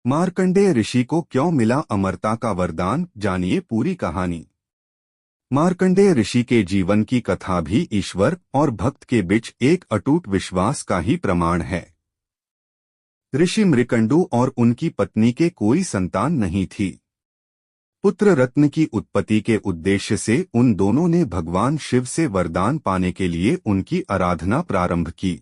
मार्कंडेय ऋषि को क्यों मिला अमरता का वरदान, जानिए पूरी कहानी। मार्कंडेय ऋषि के जीवन की कथा भी ईश्वर और भक्त के बीच एक अटूट विश्वास का ही प्रमाण है। ऋषि मृकंडु और उनकी पत्नी के कोई संतान नहीं थी। पुत्र रत्न की उत्पत्ति के उद्देश्य से उन दोनों ने भगवान शिव से वरदान पाने के लिए उनकी आराधना प्रारंभ की।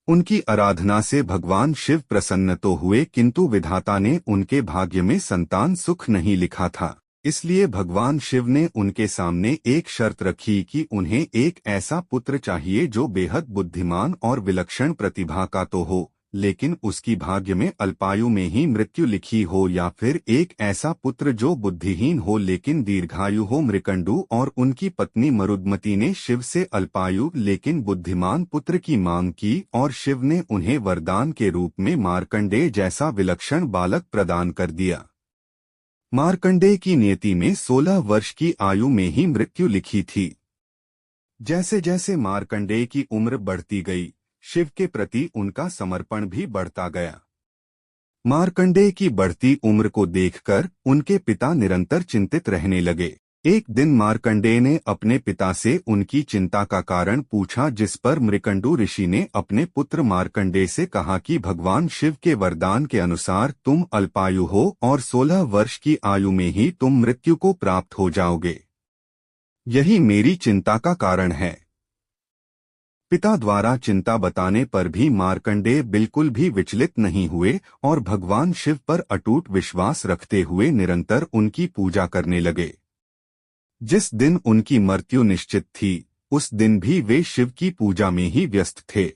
उनकी आराधना से भगवान शिव प्रसन्न तो हुए, किंतु विधाता ने उनके भाग्य में संतान सुख नहीं लिखा था। इसलिए भगवान शिव ने उनके सामने एक शर्त रखी कि उन्हें एक ऐसा पुत्र चाहिए जो बेहद बुद्धिमान और विलक्षण प्रतिभा का तो हो, लेकिन उसकी भाग्य में अल्पायु में ही मृत्यु लिखी हो, या फिर एक ऐसा पुत्र जो बुद्धिहीन हो लेकिन दीर्घायु हो। मृकंडु और उनकी पत्नी मरुदमती ने शिव से अल्पायु लेकिन बुद्धिमान पुत्र की मांग की और शिव ने उन्हें वरदान के रूप में मार्कंडेय जैसा विलक्षण बालक प्रदान कर दिया। मार्कंडेय की नियति में 16 वर्ष की आयु में ही मृत्यु लिखी थी। जैसे जैसे मार्कंडेय की उम्र बढ़ती गई, शिव के प्रति उनका समर्पण भी बढ़ता गया। मार्कंडेय की बढ़ती उम्र को देखकर उनके पिता निरंतर चिंतित रहने लगे। एक दिन मार्कंडेय ने अपने पिता से उनकी चिंता का कारण पूछा, जिस पर मृकंडु ऋषि ने अपने पुत्र मार्कंडेय से कहा कि भगवान शिव के वरदान के अनुसार तुम अल्पायु हो और 16 वर्ष की आयु में ही तुम मृत्यु को प्राप्त हो जाओगे। यही मेरी चिंता का कारण है। पिता द्वारा चिंता बताने पर भी मार्कंडेय बिल्कुल भी विचलित नहीं हुए और भगवान शिव पर अटूट विश्वास रखते हुए निरंतर उनकी पूजा करने लगे। जिस दिन उनकी मृत्यु निश्चित थी, उस दिन भी वे शिव की पूजा में ही व्यस्त थे।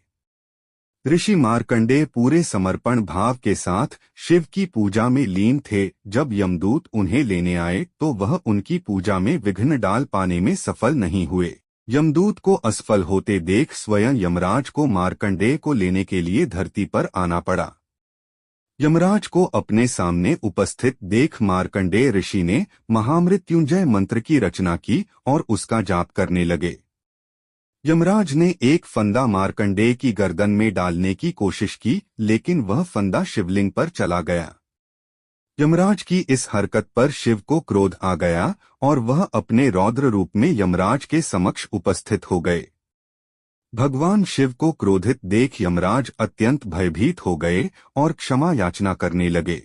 ऋषि मार्कंडेय पूरे समर्पण भाव के साथ शिव की पूजा में लीन थे। जब यमदूत उन्हें लेने आए तो वह उनकी पूजा में विघ्न डाल पाने में सफल नहीं हुए। यमदूत को असफल होते देख स्वयं यमराज को मार्कंडेय को लेने के लिए धरती पर आना पड़ा। यमराज को अपने सामने उपस्थित देख मार्कंडेय ऋषि ने महामृत्युंजय मंत्र की रचना की और उसका जाप करने लगे। यमराज ने एक फंदा मार्कंडेय की गर्दन में डालने की कोशिश की, लेकिन वह फंदा शिवलिंग पर चला गया। यमराज की इस हरकत पर शिव को क्रोध आ गया और वह अपने रौद्र रूप में यमराज के समक्ष उपस्थित हो गए। भगवान शिव को क्रोधित देख यमराज अत्यंत भयभीत हो गए और क्षमा याचना करने लगे।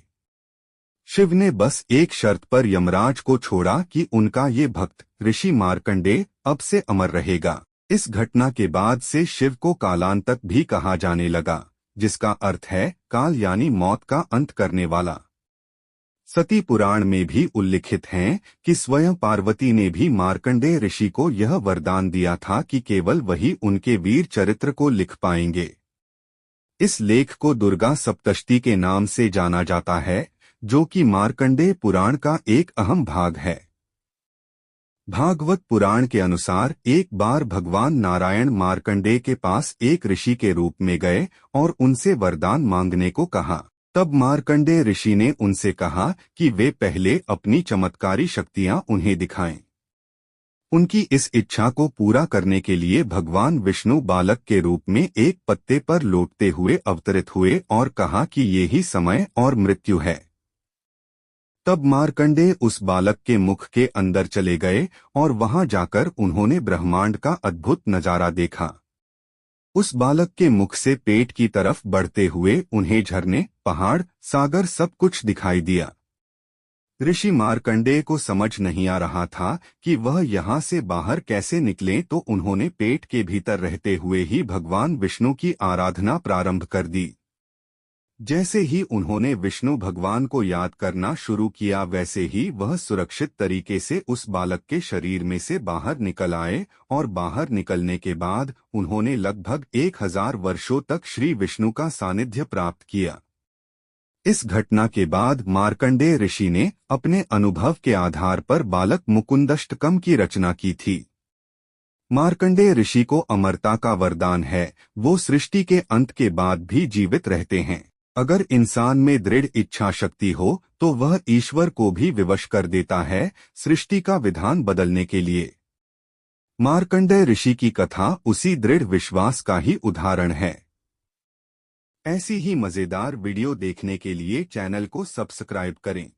शिव ने बस एक शर्त पर यमराज को छोड़ा कि उनका ये भक्त ऋषि मार्कंडेय अब से अमर रहेगा। इस घटना के बाद से शिव को कालांतक भी कहा जाने लगा, जिसका अर्थ है काल यानी मौत का अंत करने वाला। सती पुराण में भी उल्लिखित हैं कि स्वयं पार्वती ने भी मार्कंडेय ऋषि को यह वरदान दिया था कि केवल वही उनके वीर चरित्र को लिख पाएंगे। इस लेख को दुर्गा सप्तशती के नाम से जाना जाता है, जो कि मार्कंडेय पुराण का एक अहम भाग है। भागवत पुराण के अनुसार एक बार भगवान नारायण मार्कंडेय के पास एक ऋषि के रूप में गए और उनसे वरदान मांगने को कहा। तब मार्कंडेय ऋषि ने उनसे कहा कि वे पहले अपनी चमत्कारी शक्तियां उन्हें दिखाएं। उनकी इस इच्छा को पूरा करने के लिए भगवान विष्णु बालक के रूप में एक पत्ते पर लौटते हुए अवतरित हुए और कहा कि ये ही समय और मृत्यु है। तब मार्कंडेय उस बालक के मुख के अंदर चले गए और वहां जाकर उन्होंने ब्रह्मांड का अद्भुत नजारा देखा। उस बालक के मुख से पेट की तरफ बढ़ते हुए उन्हें झरने, पहाड़, सागर सब कुछ दिखाई दिया। ऋषि मार्कंडेय को समझ नहीं आ रहा था कि वह यहाँ से बाहर कैसे निकलें, तो उन्होंने पेट के भीतर रहते हुए ही भगवान विष्णु की आराधना प्रारंभ कर दी। जैसे ही उन्होंने विष्णु भगवान को याद करना शुरू किया, वैसे ही वह सुरक्षित तरीके से उस बालक के शरीर में से बाहर निकल आए और बाहर निकलने के बाद उन्होंने लगभग 1000 वर्षों तक श्री विष्णु का सानिध्य प्राप्त किया। इस घटना के बाद मार्कंडेय ऋषि ने अपने अनुभव के आधार पर बालक मुकुंदष्टकम की रचना की थी। मार्कंडेय ऋषि को अमरता का वरदान है, वो सृष्टि के अंत के बाद भी जीवित रहते हैं। अगर इंसान में दृढ़ इच्छा शक्ति हो तो वह ईश्वर को भी विवश कर देता है सृष्टि का विधान बदलने के लिए। मार्कंडेय ऋषि की कथा उसी दृढ़ विश्वास का ही उदाहरण है। ऐसी ही मजेदार वीडियो देखने के लिए चैनल को सब्सक्राइब करें।